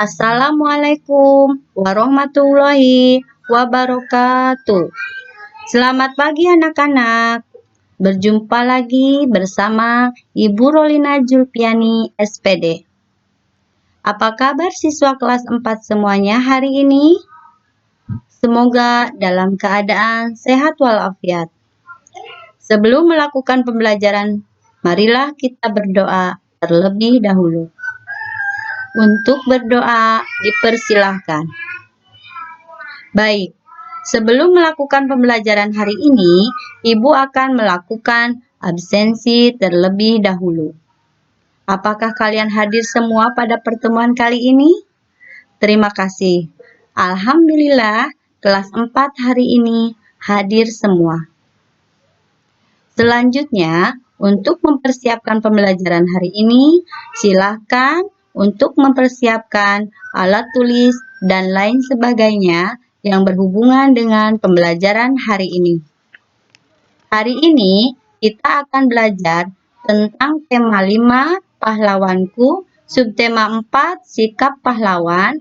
Assalamualaikum warahmatullahi wabarakatuh. Selamat pagi anak-anak. Berjumpa lagi bersama Ibu Rolina Julpiani, SPD. Apa kabar siswa kelas 4 semuanya hari ini? Semoga dalam keadaan sehat walafiat. Sebelum melakukan pembelajaran, marilah kita berdoa terlebih dahulu. Untuk berdoa, dipersilahkan. Baik, sebelum melakukan pembelajaran hari ini, Ibu akan melakukan absensi terlebih dahulu. Apakah kalian hadir semua pada pertemuan kali ini? Terima kasih. Alhamdulillah, kelas 4 hari ini hadir semua. Selanjutnya, untuk mempersiapkan pembelajaran hari ini, silakan untuk mempersiapkan alat tulis dan lain sebagainya yang berhubungan dengan pembelajaran hari ini. Hari ini kita akan belajar tentang tema 5 pahlawanku, subtema 4 sikap pahlawan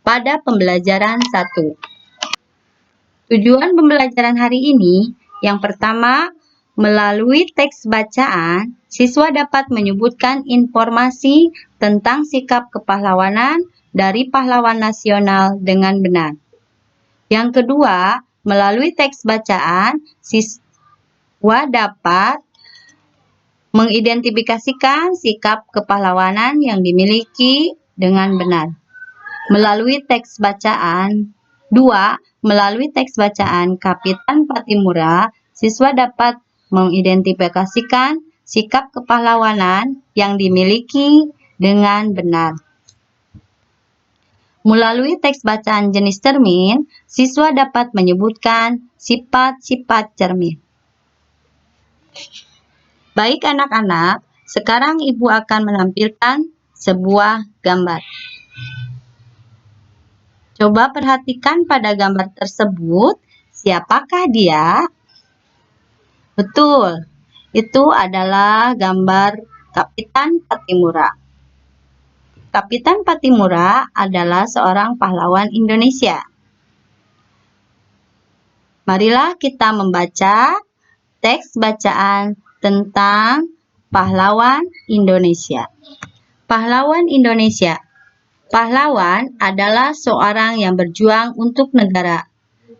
pada pembelajaran 1. Tujuan pembelajaran hari ini yang pertama, melalui teks bacaan, siswa dapat menyebutkan informasi tentang sikap kepahlawanan dari pahlawan nasional dengan benar. Yang kedua, melalui teks bacaan, siswa dapat mengidentifikasikan sikap kepahlawanan yang dimiliki dengan benar. Melalui teks bacaan, melalui teks bacaan Kapitan Pattimura, siswa dapat mengidentifikasikan sikap kepahlawanan yang dimiliki dengan benar. Melalui teks bacaan jenis cermin, siswa dapat menyebutkan sifat-sifat cermin. Baik anak-anak, sekarang Ibu akan menampilkan sebuah gambar. Coba perhatikan pada gambar tersebut, siapakah dia? Betul, itu adalah gambar Kapitan Pattimura. Kapitan Pattimura adalah seorang pahlawan Indonesia. Marilah kita membaca teks bacaan tentang pahlawan Indonesia. Pahlawan Indonesia. Pahlawan adalah seorang yang berjuang untuk negara.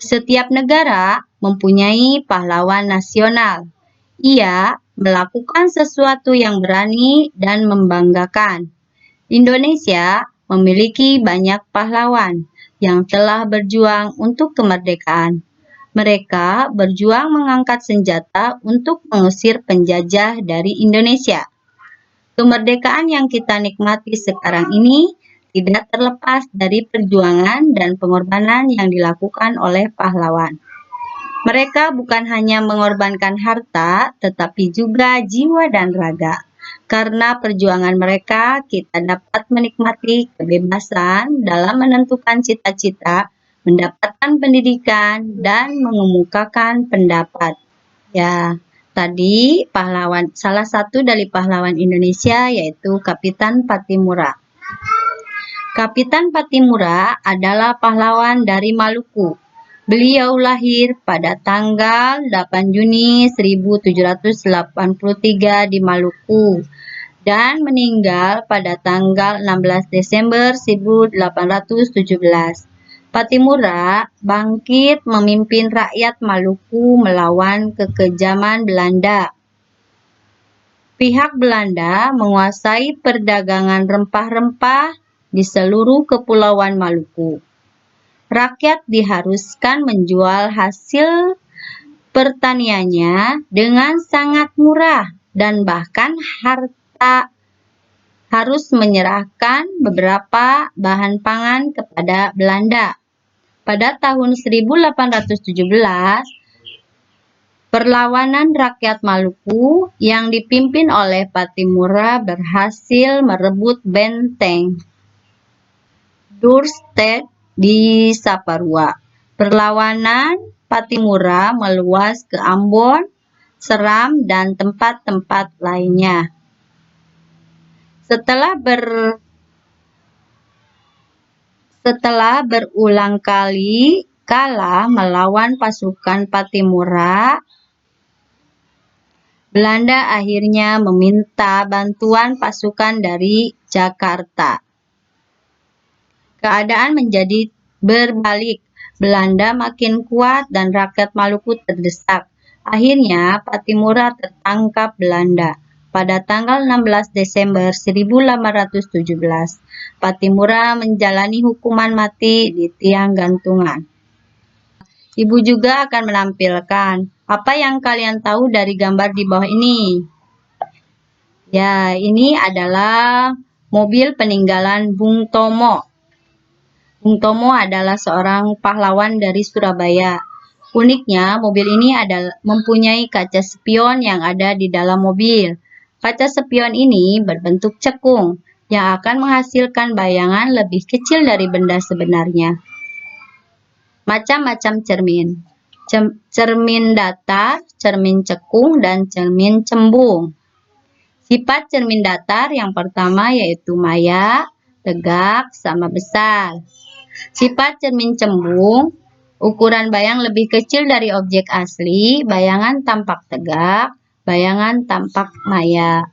Setiap negara mempunyai pahlawan nasional. Ia melakukan sesuatu yang berani dan membanggakan. Indonesia memiliki banyak pahlawan yang telah berjuang untuk kemerdekaan. Mereka berjuang mengangkat senjata untuk mengusir penjajah dari Indonesia. Kemerdekaan yang kita nikmati sekarang ini tidak terlepas dari perjuangan dan pengorbanan yang dilakukan oleh pahlawan. Mereka bukan hanya mengorbankan harta, tetapi juga jiwa dan raga. Karena perjuangan mereka, kita dapat menikmati kebebasan dalam menentukan cita-cita, mendapatkan pendidikan, dan mengemukakan pendapat. Ya, tadi salah satu dari pahlawan Indonesia yaitu Kapitan Pattimura. Kapitan Pattimura adalah pahlawan dari Maluku. Beliau lahir pada tanggal 8 Juni 1783 di Maluku dan meninggal pada tanggal 16 Desember 1817. Pattimura bangkit memimpin rakyat Maluku melawan kekejaman Belanda. Pihak Belanda menguasai perdagangan rempah-rempah di seluruh kepulauan Maluku. Rakyat diharuskan menjual hasil pertaniannya dengan sangat murah dan bahkan harus menyerahkan beberapa bahan pangan kepada Belanda. Pada tahun 1817, perlawanan rakyat Maluku yang dipimpin oleh Pattimura berhasil merebut benteng Dorstad di Saparua. Perlawanan Pattimura meluas ke Ambon, Seram, dan tempat-tempat lainnya. Setelah Setelah berulang kali kalah melawan pasukan Pattimura, Belanda akhirnya meminta bantuan pasukan dari Jakarta. Keadaan menjadi berbalik. Belanda makin kuat dan rakyat Maluku terdesak. Akhirnya Pattimura tertangkap Belanda. Pada tanggal 16 Desember 1817, Pattimura menjalani hukuman mati di tiang gantungan. Ibu juga akan menampilkan apa yang kalian tahu dari gambar di bawah ini. Ya, ini adalah mobil peninggalan Bung Tomo. Bung Tomo adalah seorang pahlawan dari Surabaya. Uniknya, mobil ini mempunyai kaca spion yang ada di dalam mobil. Kaca spion ini berbentuk cekung yang akan menghasilkan bayangan lebih kecil dari benda sebenarnya. Macam-macam cermin. Cermin datar, cermin cekung, dan cermin cembung. Sifat cermin datar yang pertama yaitu maya, tegak, sama besar. Sifat cermin cembung, ukuran bayang lebih kecil dari objek asli, bayangan tampak tegak, bayangan tampak maya.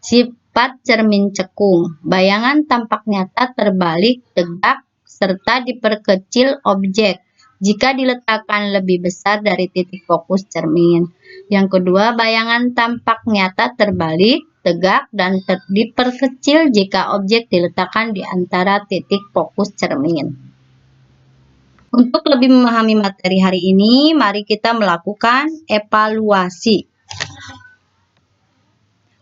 Sifat cermin cekung, bayangan tampak nyata terbalik, tegak, serta diperkecil objek jika diletakkan lebih besar dari titik fokus cermin. Yang kedua, bayangan tampak nyata terbalik, tegak, dan diperkecil jika objek diletakkan di antara titik fokus cermin. Untuk lebih memahami materi hari ini, mari kita melakukan evaluasi.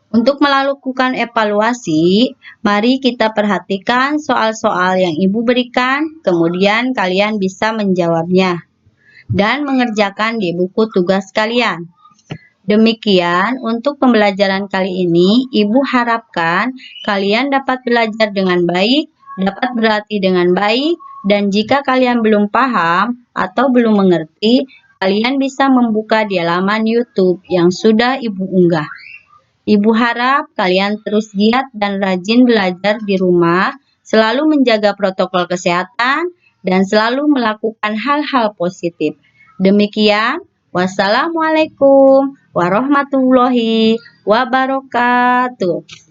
Untuk melakukan evaluasi, mari kita perhatikan soal-soal yang Ibu berikan, kemudian kalian bisa menjawabnya dan mengerjakan di buku tugas kalian. Demikian untuk pembelajaran kali ini, Ibu harapkan kalian dapat belajar dengan baik, dapat berlatih dengan baik, dan jika kalian belum paham atau belum mengerti, kalian bisa membuka di halaman YouTube yang sudah Ibu unggah. Ibu harap kalian terus giat dan rajin belajar di rumah, selalu menjaga protokol kesehatan, dan selalu melakukan hal-hal positif. Demikian, wassalamualaikum warahmatullahi wabarakatuh.